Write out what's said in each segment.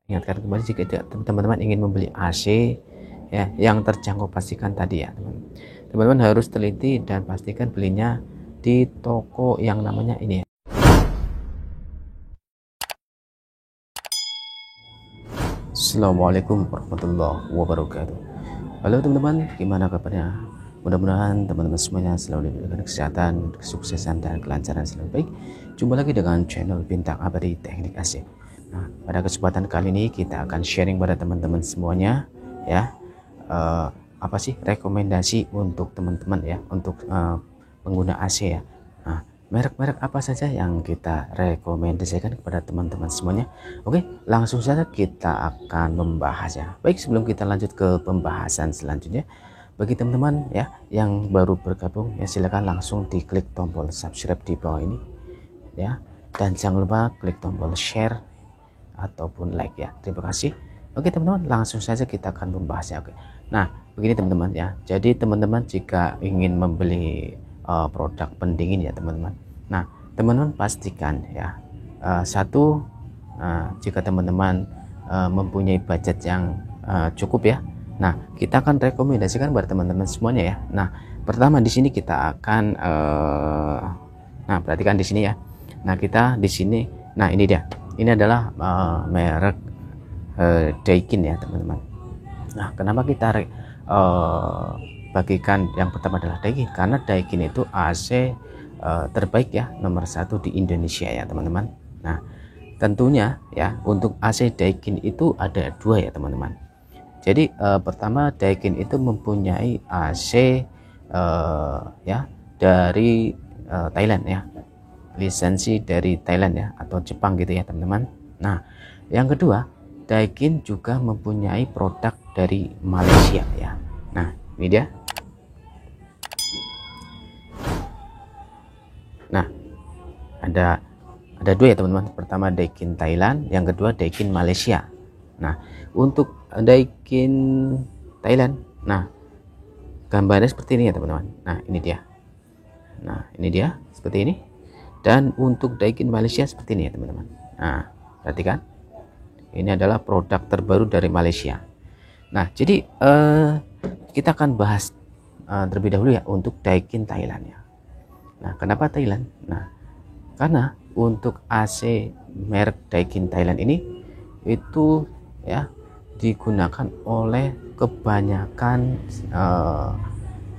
ingatkan kembali jika teman-teman ingin membeli AC ya yang terjangkau, pastikan tadi ya teman-teman harus teliti dan pastikan belinya di toko yang namanya ini ya. Assalamualaikum warahmatullahi wabarakatuh. Halo teman-teman, gimana kabarnya? Mudah-mudahan teman-teman semuanya selalu diberikan kesehatan, kesuksesan, dan kelancaran selalu baik. Jumpa lagi dengan channel Bintang Abadi Teknik AC. Nah, pada kesempatan kali ini kita akan sharing pada teman-teman semuanya ya, apa sih rekomendasi untuk teman-teman ya untuk pengguna AC ya. Nah, merek-merek apa saja yang kita rekomendasikan kepada teman-teman semuanya. Oke, langsung saja kita akan membahas ya. Baik, sebelum kita lanjut ke pembahasan selanjutnya, bagi teman-teman ya yang baru bergabung ya, silakan langsung diklik tombol subscribe di bawah ini ya, dan jangan lupa klik tombol share ataupun like ya. Terima kasih. Oke teman-teman, langsung saja kita akan membahasnya. Oke, nah begini teman-teman ya, jadi teman-teman jika ingin membeli produk pendingin ya teman-teman, nah teman-teman pastikan ya, satu, jika teman-teman mempunyai budget yang cukup ya, nah kita akan rekomendasikan buat teman-teman semuanya ya. Nah pertama di sini kita akan nah perhatikan di sini ya. Nah kita di sini, nah ini dia, ini adalah merek Daikin ya teman-teman. Nah kenapa kita bagikan yang pertama adalah Daikin, karena Daikin itu AC terbaik ya, nomor satu di Indonesia ya teman-teman. Nah tentunya ya untuk AC Daikin itu ada dua ya teman-teman. Jadi pertama, Daikin itu mempunyai AC ya dari Thailand ya, lisensi dari Thailand ya atau Jepang gitu ya teman-teman. Nah yang kedua, Daikin juga mempunyai produk dari Malaysia ya. Nah ini dia. Nah ada dua ya teman-teman. Pertama Daikin Thailand, yang kedua Daikin Malaysia. Nah untuk Daikin Thailand, nah gambarnya seperti ini ya teman-teman. Nah ini dia. Nah ini dia seperti ini. Dan untuk Daikin Malaysia seperti ini ya teman-teman. Nah perhatikan, ini adalah produk terbaru dari Malaysia. Nah jadi kita akan bahas terlebih dahulu ya untuk Daikin Thailand ya. Nah kenapa Thailand? Nah karena untuk AC merek Daikin Thailand ini itu ya digunakan oleh kebanyakan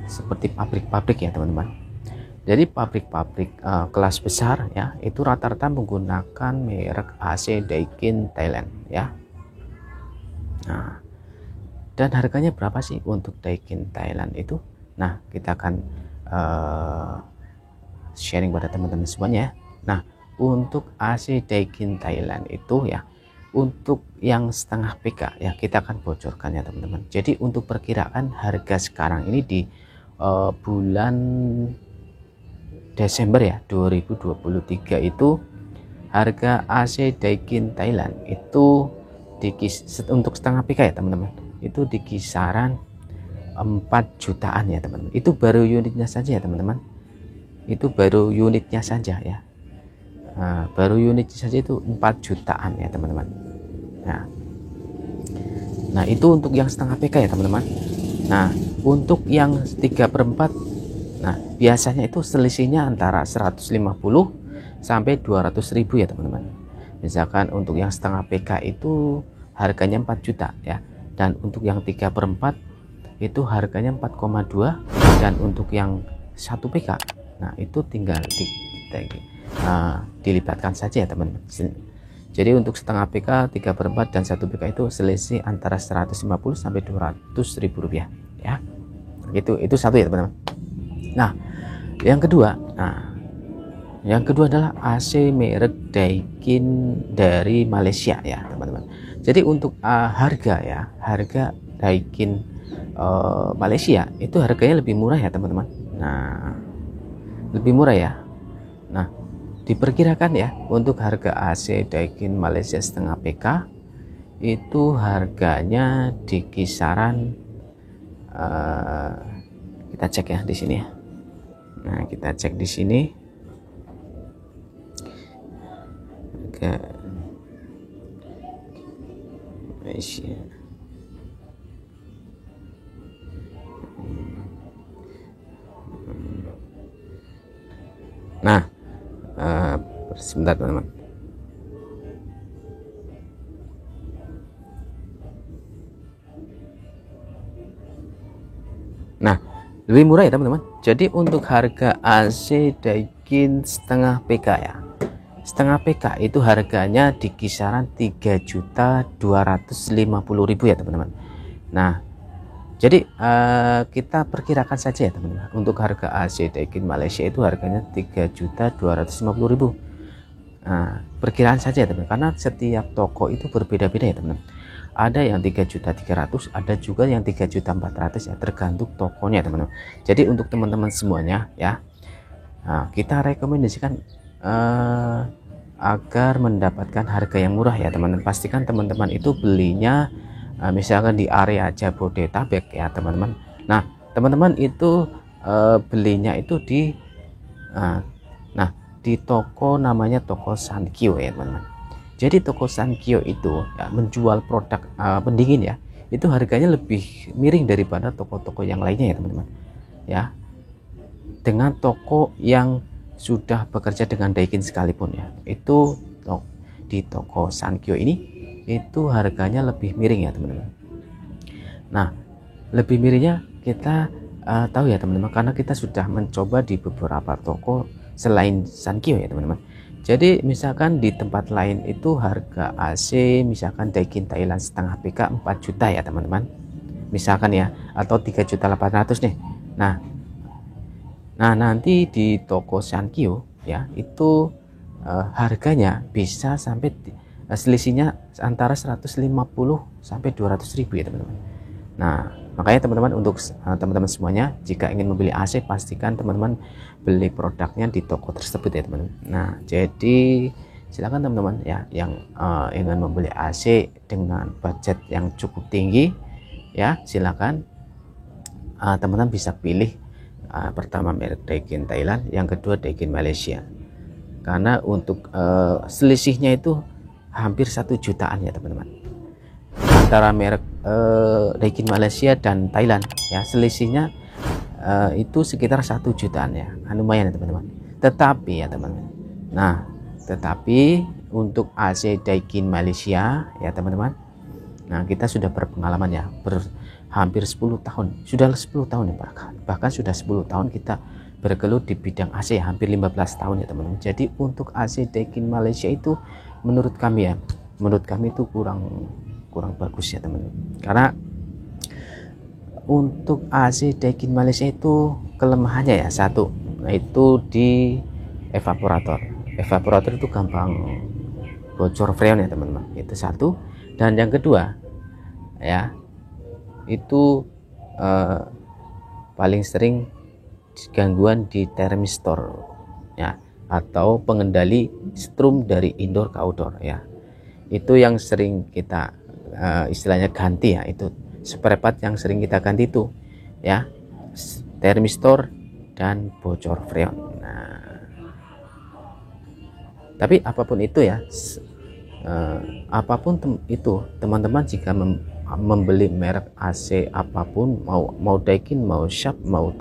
seperti pabrik-pabrik ya teman-teman. Jadi pabrik-pabrik kelas besar ya itu rata-rata menggunakan merek AC Daikin Thailand ya. Nah dan harganya berapa sih untuk Daikin Thailand itu? Nah kita akan sharing pada teman-teman semuanya. Nah untuk AC Daikin Thailand itu ya, untuk yang setengah PK ya kita akan bocorkan ya teman-teman. Jadi untuk perkiraan harga sekarang ini di bulan Desember ya 2023 itu harga AC Daikin Thailand itu untuk setengah PK ya teman-teman, itu di kisaran 4 jutaan ya teman-teman. Itu baru unitnya saja ya teman-teman, itu baru unitnya saja ya. Nah, baru unitnya saja itu 4 jutaan ya teman-teman. Nah itu untuk yang setengah PK ya teman-teman. Nah untuk yang 3/4, nah biasanya itu selisihnya antara 150 sampai 200.000 ya teman-teman. Misalkan untuk yang setengah PK itu harganya 4 juta ya, dan untuk yang 3/4 itu harganya 4,2, dan untuk yang 1 PK nah itu tinggal dilibatkan saja ya teman-teman. Jadi untuk setengah PK, 3/4 dan 1 PK itu selisih antara 150 sampai 200.000 rupiah ya. Itu satu ya teman-teman. Nah yang kedua, yang kedua adalah AC merek Daikin dari Malaysia ya teman-teman. Jadi untuk harga ya, harga Daikin Malaysia itu harganya lebih murah ya teman-teman. Nah lebih murah ya. Nah diperkirakan ya untuk harga AC Daikin Malaysia setengah PK itu harganya di kisaran kita cek ya di sini ya. Nah kita cek di sini Malaysia. Nah, sebentar teman-teman. Nah, lebih murah ya teman-teman. Jadi untuk harga AC Daikin setengah PK ya, setengah PK itu harganya di kisaran 3.250.000 ya teman-teman. Nah, jadi kita perkirakan saja ya teman-teman, untuk harga AC Daikin Malaysia itu harganya 3.250.000. Nah, perkiraan saja ya teman-teman, karena setiap toko itu berbeda-beda ya teman-teman. Ada yang 3.300.000, ada juga yang 3.400.000 ya, tergantung tokonya teman-teman. Jadi untuk teman-teman semuanya ya, nah, kita rekomendasikan agar mendapatkan harga yang murah ya teman-teman. Pastikan teman-teman itu belinya misalkan di area Jabodetabek ya teman-teman. Nah, teman-teman itu belinya itu di di toko namanya toko Sankyo ya teman-teman. Jadi toko Sankyo itu ya, menjual produk pendingin ya, itu harganya lebih miring daripada toko-toko yang lainnya ya teman-teman ya. Dengan toko yang sudah bekerja dengan Daikin sekalipun ya, itu di toko Sankyo ini itu harganya lebih miring ya teman-teman. Nah, lebih miringnya kita tahu ya teman-teman, karena kita sudah mencoba di beberapa toko selain Sankyo ya teman-teman. Jadi misalkan di tempat lain itu harga AC misalkan Daikin Thailand setengah PK 4 juta ya teman-teman, misalkan ya, atau 3.800.000 nih. Nah nanti di toko Sankyo ya itu harganya bisa sampai selisihnya antara 150 sampai 200.000 ya teman-teman. Nah, makanya teman-teman, untuk teman-teman semuanya, jika ingin membeli AC, pastikan teman-teman beli produknya di toko tersebut ya teman-teman. Nah, jadi silakan teman-teman ya yang ingin membeli AC dengan budget yang cukup tinggi ya, silakan teman-teman bisa pilih pertama merek Daikin Thailand, yang kedua Daikin Malaysia. Karena untuk selisihnya itu hampir 1 jutaan ya teman-teman, antara merek Daikin Malaysia dan Thailand ya, selisihnya itu sekitar 1 jutaan ya, lumayan ya teman-teman. Tetapi ya teman-teman, nah tetapi untuk AC Daikin Malaysia ya teman-teman, nah kita sudah berpengalaman ya, hampir 10 tahun, sudah 10 tahun ya, bahkan sudah 10 tahun kita bergelut di bidang AC, hampir 15 tahun ya teman-teman. Jadi untuk AC Daikin Malaysia itu menurut kami itu kurang bagus ya teman-teman, karena untuk AC Daikin Malaysia itu kelemahannya ya, satu, itu di evaporator itu gampang bocor freon ya teman-teman, itu satu. Dan yang kedua ya, itu paling sering gangguan di termistor ya, atau pengendali strum dari indoor ke outdoor ya, itu yang sering kita istilahnya ganti ya, itu spare part yang sering kita ganti itu ya, termistor dan bocor freon. Nah, tapi apapun itu ya, itu teman-teman jika membeli merek AC apapun, mau Daikin, mau Sharp, mau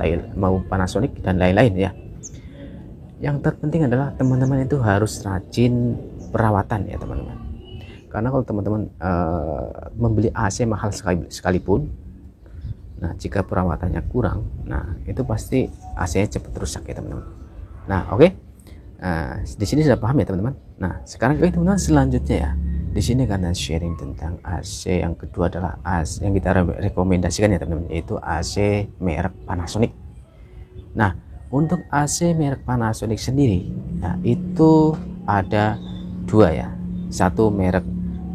Panasonic dan lain-lain ya, yang terpenting adalah teman-teman itu harus rajin perawatan ya teman-teman. Karena kalau teman-teman membeli AC mahal sekalipun, nah jika perawatannya kurang, nah itu pasti AC-nya cepat rusak ya teman-teman. Nah oke, di sini sudah paham ya teman-teman. Nah sekarang teman-teman, selanjutnya ya, di sini karena sharing tentang AC, yang kedua adalah AC yang kita rekomendasikan ya teman-teman, yaitu AC merek Panasonic. Nah untuk AC merek Panasonic sendiri, nah itu ada dua ya, satu merek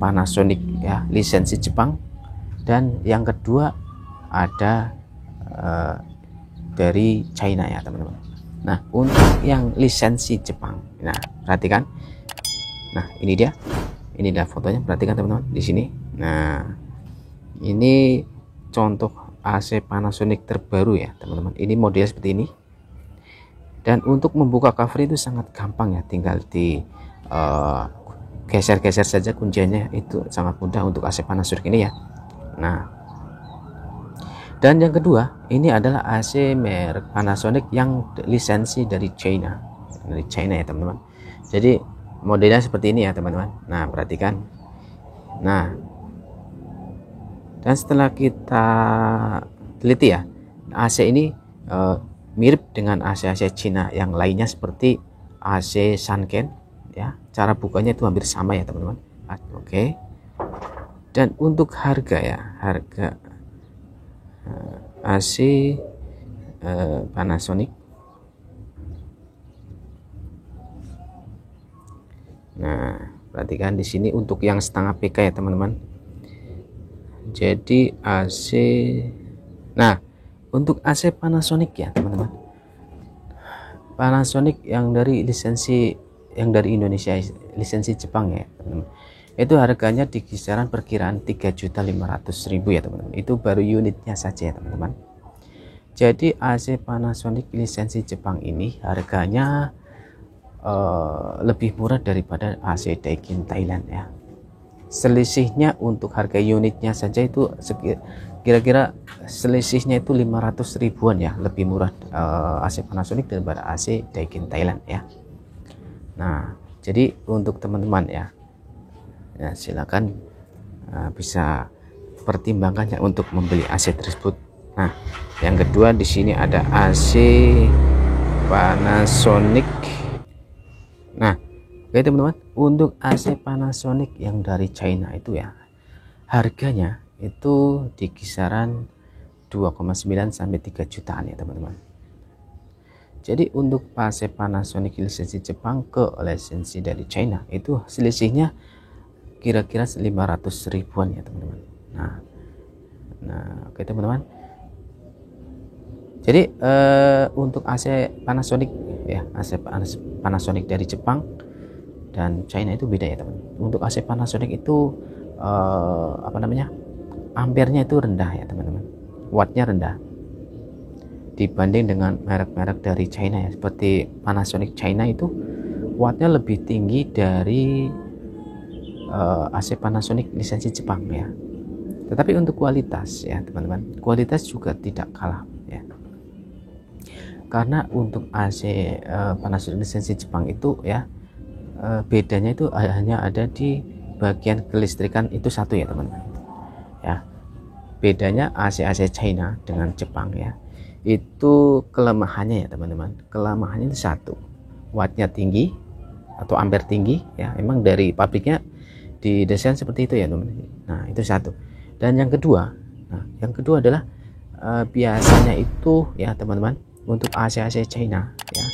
Panasonic ya lisensi Jepang, dan yang kedua ada dari China ya teman-teman. Nah untuk yang lisensi Jepang, nah perhatikan, nah ini dia fotonya, perhatikan teman-teman di sini. Nah ini contoh AC Panasonic terbaru ya teman-teman, ini model seperti ini. Dan untuk membuka cover itu sangat gampang ya, tinggal geser-geser saja kuncinya, itu sangat mudah untuk AC Panasonic ini ya. Nah, dan yang kedua ini adalah AC merek Panasonic yang lisensi dari China ya teman-teman. Jadi modelnya seperti ini ya teman-teman. Nah, perhatikan. Nah, dan setelah kita teliti ya, AC ini mirip dengan AC-AC Cina yang lainnya seperti AC Sanken ya. Cara bukanya itu hampir sama ya teman-teman. Oke. Dan untuk harga ya, harga AC Panasonic. Nah, perhatikan di sini untuk yang setengah PK ya teman-teman. Jadi AC, nah untuk AC Panasonic ya teman-teman, Panasonic yang dari lisensi yang dari Indonesia, lisensi Jepang ya teman-teman, itu harganya di kisaran perkiraan 3.500.000 ya teman-teman. Itu baru unitnya saja ya teman-teman. Jadi AC Panasonic lisensi Jepang ini harganya lebih murah daripada AC Daikin Thailand ya. Selisihnya untuk harga unitnya saja itu kira-kira selisihnya itu 500 ribuan ya, lebih murah AC Panasonic daripada AC Daikin Thailand ya. Nah, jadi untuk teman-teman ya, silakan bisa pertimbangkan ya untuk membeli AC tersebut. Nah, yang kedua di sini ada AC Panasonic. Nah, oke teman-teman, untuk AC Panasonic yang dari China itu ya, harganya itu di kisaran 2,9 sampai 3 jutaan ya teman-teman. Jadi untuk AC Panasonic lisensi Jepang ke lisensi dari China itu selisihnya kira-kira 500 ribuan ya teman-teman. Nah, oke teman-teman. Jadi untuk AC Panasonic ya, AC Panasonic dari Jepang dan China itu beda ya teman. Untuk AC Panasonic itu ampernya itu rendah ya teman-teman, wattnya rendah dibanding dengan merek-merek dari China ya, seperti Panasonic China itu wattnya lebih tinggi dari AC Panasonic lisensi Jepang ya. Tetapi untuk kualitas ya teman-teman, kualitas juga tidak kalah ya, karena untuk AC Panasonic lisensi Jepang itu ya, bedanya itu hanya ada di bagian kelistrikan itu satu ya teman-teman ya. Bedanya AC China dengan Jepang ya, itu kelemahannya ya teman-teman, kelemahannya itu satu, wattnya tinggi atau ampere tinggi ya, emang dari pabriknya didesain seperti itu ya teman-teman. Nah, itu satu. Dan yang kedua adalah biasanya itu ya teman-teman, untuk AC China ya,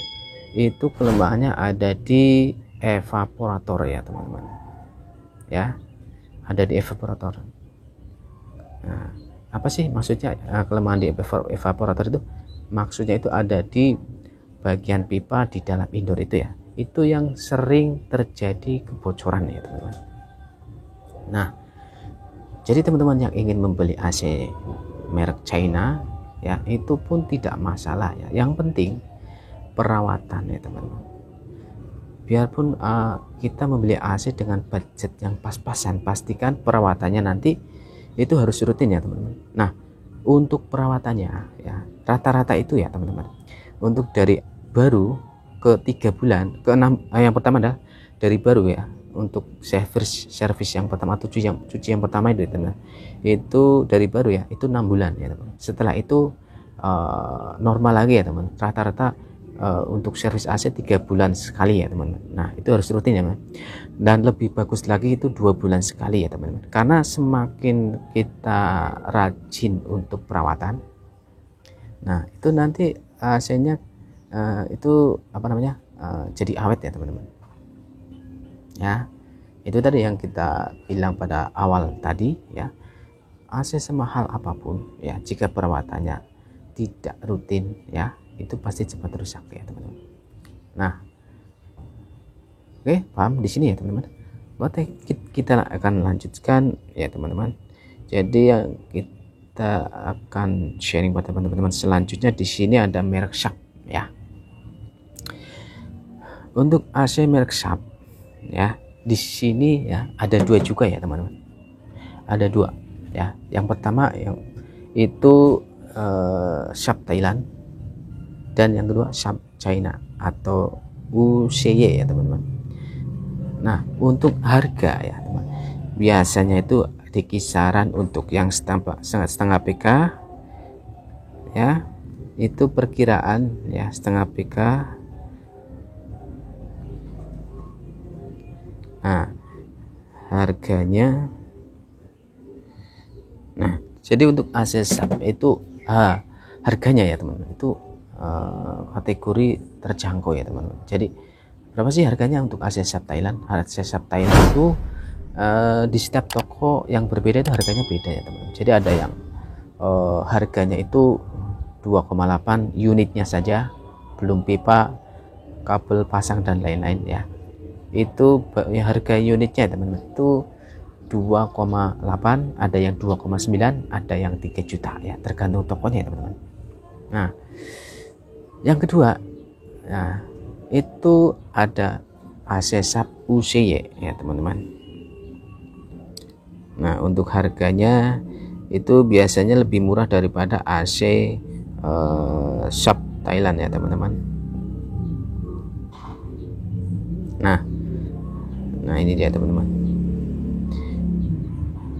itu kelemahannya ada di evaporator ya teman-teman ya, ada di evaporator. Nah, apa sih maksudnya kelemahan di evaporator itu? Maksudnya itu ada di bagian pipa di dalam indoor itu ya, itu yang sering terjadi kebocoran ya teman-teman. Nah, jadi teman-teman yang ingin membeli AC merek China ya, itu pun tidak masalah ya, yang penting perawatan ya teman-teman. Biarpun kita membeli AC dengan budget yang pas-pasan, pastikan perawatannya nanti itu harus rutin ya teman-teman. Nah, untuk perawatannya ya, rata-rata itu ya teman-teman, untuk dari baru ke 3 bulan ke 6, yang pertama adalah dari baru ya, untuk servis yang pertama, cuci yang pertama itu teman-teman, itu dari baru ya, itu 6 bulan ya teman. Setelah itu normal lagi ya teman, rata-rata untuk servis AC 3 bulan sekali ya teman-teman. Nah, itu harus rutin ya teman. Dan lebih bagus lagi itu 2 bulan sekali ya teman-teman, karena semakin kita rajin untuk perawatan, nah itu nanti AC-nya itu jadi awet ya teman-teman ya. Itu tadi yang kita bilang pada awal tadi ya, AC semahal apapun ya, jika perawatannya tidak rutin ya, itu pasti cepat rusak ya teman-teman. Nah, oke, paham di sini ya teman-teman. Oke, kita akan lanjutkan ya teman-teman. Jadi yang kita akan sharing pada teman-teman selanjutnya, di sini ada merek Sharp ya. Untuk AC merek Sharp ya, di sini ya ada dua juga ya teman-teman, ada dua ya. Yang pertama yang itu Sharp Thailand, dan yang kedua Sharp China atau UCY ya teman-teman. Nah untuk harga ya teman, biasanya itu di kisaran untuk yang setengah PK ya, itu perkiraan ya setengah PK. Nah harganya, nah jadi untuk AC SAP itu harganya ya teman-teman itu kategori terjangkau ya teman-teman. Jadi berapa sih harganya untuk AC SAP Thailand? AC SAP Thailand itu di setiap toko yang berbeda itu harganya beda ya teman-teman. Jadi ada yang harganya itu 2,8 unitnya saja, belum pipa, kabel pasang dan lain-lain ya. Itu ya, harga unitnya teman-teman itu 2,8, ada yang 2,9, ada yang 3 juta ya, tergantung tokonya teman-teman. Nah yang kedua, nah itu ada AC SAP UCY ya teman-teman. Nah untuk harganya itu biasanya lebih murah daripada AC SAP Thailand ya teman-teman. Nah ini dia teman-teman,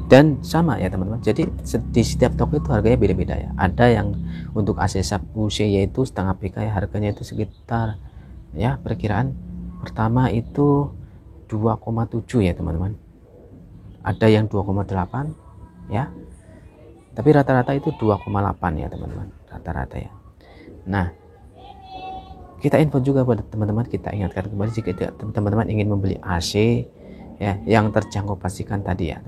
dan sama ya teman-teman. Jadi di setiap toko itu harganya beda-beda ya. Ada yang untuk AC SAP UCY yaitu setengah PK ya, harganya itu sekitar ya perkiraan pertama itu 2,7 ya teman-teman. Ada yang 2,8 ya, tapi rata-rata itu 2,8 ya teman-teman, rata-rata ya. Nah kita info juga pada teman-teman, kita ingatkan kembali jika teman-teman ingin membeli AC ya yang terjangkau, pastikan tadi ya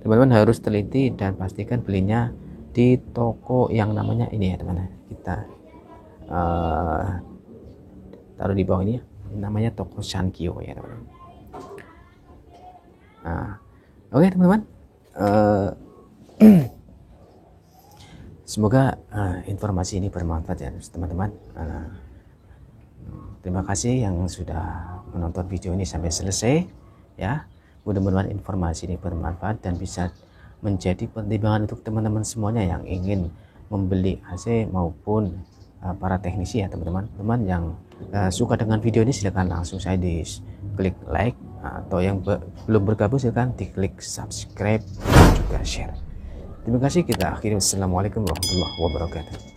teman-teman harus teliti dan pastikan belinya di toko yang namanya ini ya teman-teman. Kita taruh di bawah ini ya, namanya toko Sankyo ya teman-teman. Nah oke teman-teman, semoga informasi ini bermanfaat ya teman-teman. Terima kasih yang sudah menonton video ini sampai selesai ya. Mudah-mudahan informasi ini bermanfaat dan bisa menjadi pertimbangan untuk teman-teman semuanya yang ingin membeli AC maupun para teknisi ya teman-teman. Teman yang suka dengan video ini silahkan langsung saya di klik like, atau yang belum bergabung silahkan diklik subscribe dan juga share. Terima kasih, kita akhiri. Wassalamualaikum warahmatullahi wabarakatuh.